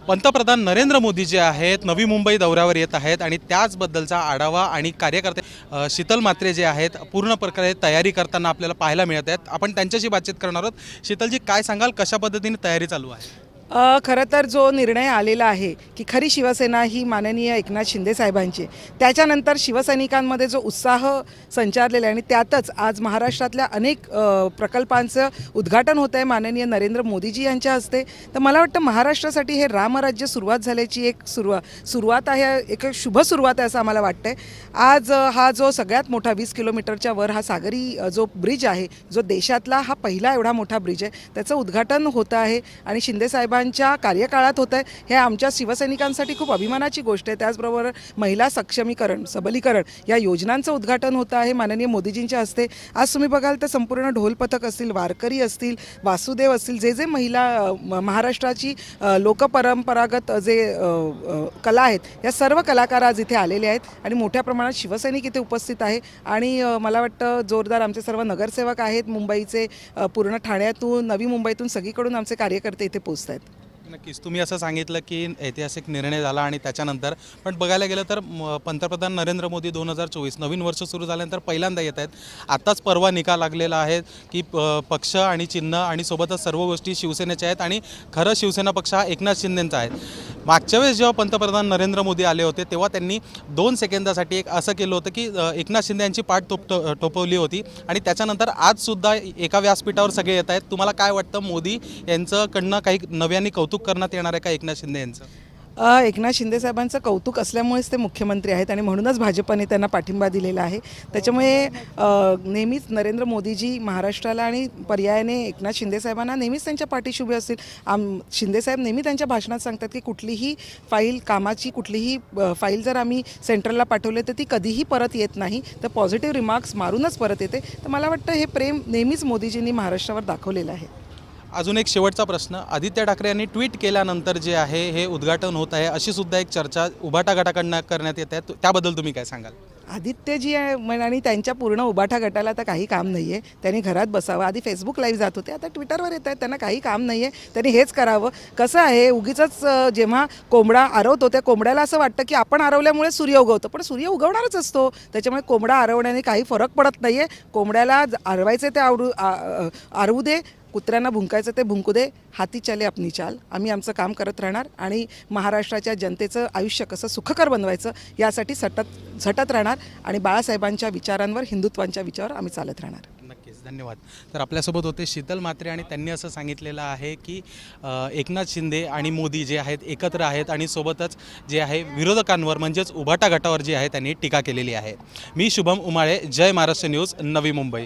पंतप्रधान नरेंद्र मोदी जे आहेत नवी मुंबई दौऱ्यावर येत आहेत आणि त्याचबद्दलचा आढावा आणि कार्यकर्ते शीतल म्हात्रे जे आहेत पूर्ण प्रकारे तयारी करताना आपल्याला पाहायला मिळत आहेत। आपण त्यांच्याशी बातचीत करणार आहोत। शीतलजी, काय सांगाल, कशा पद्धतीने तयारी चालू आहे? खरं तर जो निर्णय आलेला आहे की खरी शिवसेना ही माननीय एकनाथ शिंदे साहेबांची, त्याच्यानंतर शिवसैनिकांमध्ये जो उत्साह संचारलेला आहे आणि त्यातच आज महाराष्ट्रातल्या अनेक प्रकल्पांचं उद्घाटन होतं आहे माननीय नरेंद्र मोदीजी यांच्या हस्ते। तर मला वाटतं महाराष्ट्रासाठी हे रामराज्य सुरुवात झाल्याची एक सुरुवात आहे, एक शुभ सुरुवात आहे असं आम्हाला वाटतं आहे। आज हा जो सगळ्यात मोठा 20 किलोमीटरच्या वर हा सागरी जो ब्रिज आहे, जो देशातला हा पहिला एवढा मोठा ब्रिज आहे, त्याचं उद्घाटन होतं आहे आणि शिंदे साहेबांच्या कार्यकाळात होतं आहे। हे आमच्या शिवसैनिकांसाठी खूप अभिमानाची गोष्ट आहे। त्याचबरोबर महिला सक्षमीकरण, सबलीकरण या योजनांचं उद्घाटन होतं आहे माननीय मोदीजींच्या हस्ते। आज तुम्ही बघाल तर संपूर्ण ढोलपथक असतील, वारकरी असतील, वासुदेव असतील, जे महिला महाराष्ट्राची लोकपरंपरागत जे कला आहेत या सर्व कलाकार आज इथे आलेले आहेत आणि मोठ्या प्रमाणात शिवसैनिक इथे उपस्थित आहे। आणि मला वाटतं जोरदार आमचे सर्व नगरसेवक आहेत मुंबईचे, पूर्ण ठाण्यातून, नवी मुंबईतून सगळीकडून आमचे कार्यकर्ते इथे पोहोचत आहेत। नक्कीच, तुम्ही असं सांगितलं की ऐतिहासिक निर्णय झाला आणि त्याच्यानंतर पण बघायला गेलं तर पंतप्रधान नरेंद्र मोदी 2024 नवीन वर्ष सुरू झाल्यानंतर पहिल्यांदा येत आहेत। आत्ताच परवा निकाल लागलेला आहे की पक्ष आणि चिन्ह आणि सोबतच सर्व गोष्टी शिवसेनेच्या आहेत आणि खरं शिवसेना पक्ष हा एकनाथ शिंदेंचा आहे। मागच्या वेळेस जेव्हा पंतप्रधान नरेंद्र मोदी आले होते तेव्हा त्यांनी 2 सेकंदासाठी एक असं केलं होतं की एकनाथ शिंदे यांची पाठ टोपवली होती आणि त्याच्यानंतर आजसुद्धा एका व्यासपीठावर सगळे येत आहेत। तुम्हाला काय वाटतं, मोदी यांच्याकडनं काही नव्याने कौतुक करण्यात येणार आहे का एकनाथ शिंदे यांचं? एकनाथ शिंदे साहेबांचं कौतुक असल्यामुळेच ते मुख्यमंत्री आहेत आणि म्हणूनच भाजपने त्यांना पाठिंबा दिलेला आहे। त्याच्यामुळे नेहमीच नरेंद्र मोदीजी महाराष्ट्राला आणि पर्यायाने एकनाथ शिंदे साहेबांना नेहमीच त्यांच्या पाठीशी उभे असतील। शिंदे साहेब नेहमी त्यांच्या भाषणात सांगतात की कुठलीही फाईल, कामाची कुठलीही फाईल जर आम्ही सेंट्रलला पाठवले तर ती कधीही परत येत नाही, तर पॉझिटिव्ह रिमार्क्स मारूनच परत येते। तर मला वाटतं हे प्रेम नेहमीच मोदीजींनी महाराष्ट्रावर दाखवलेलं आहे। अजून एक शेवटचा प्रश्न, आदित्य ठाकरे यांनी ट्विट केल्यानंतर जे आहे हे उद्घाटन होत आहे अशी सुद्धा एक चर्चा उभाटा गटाकडनं करण्यात येत आहे, त्याबद्दल तुम्ही काय सांगाल? आदित्यजी आणि त्यांच्या पूर्ण उबाठा गटाला तर काही काम नाही आहे। त्यांनी घरात बसावं। आधी फेसबुक लाईव्ह जात होते, आता ट्विटरवर येत आहेत। त्यांना काही काम नाही आहे, त्यांनी हेच करावं। कसं आहे, उगीचच जेव्हा कोंबडा आरवतो त्या कोंबड्याला असं वाटतं की आपण आरवल्यामुळे सूर्य उगवतो, पण सूर्य उगवणारच असतो। त्याच्यामुळे कोंबडा आरवण्याने काही फरक पडत नाही आहे। कोंबड्याला आरवायचे ते आरवू दे, कुत्र्यांना भुंकायचं ते भुंकू दे, हाती चाले अपनी चाल। आम्ही आमचं काम करत राहणार आणि महाराष्ट्राच्या जनतेचं आयुष्य कसं सुखकर बनवायचं यासाठी झटत राहणार आणि बाळासाहेबांच्या विचारांवर, हिंदुत्वांच्या विचारावर आम्ही चालत राहणार। नक्कीच, धन्यवाद। तर आपल्यासोबत होते शीतल म्हात्रे आणि त्यांनी असं सांगितलेलं आहे की एकनाथ शिंदे आणि मोदी जे आहेत एकत्र आहेत आणि सोबतच जे आहे विरोधकांवर म्हणजेच उभाटा गटावर जे आहे त्यांनी टीका केलेली आहे। मी शुभम उमाळे, जय महाराष्ट्र न्यूज, नवी मुंबई।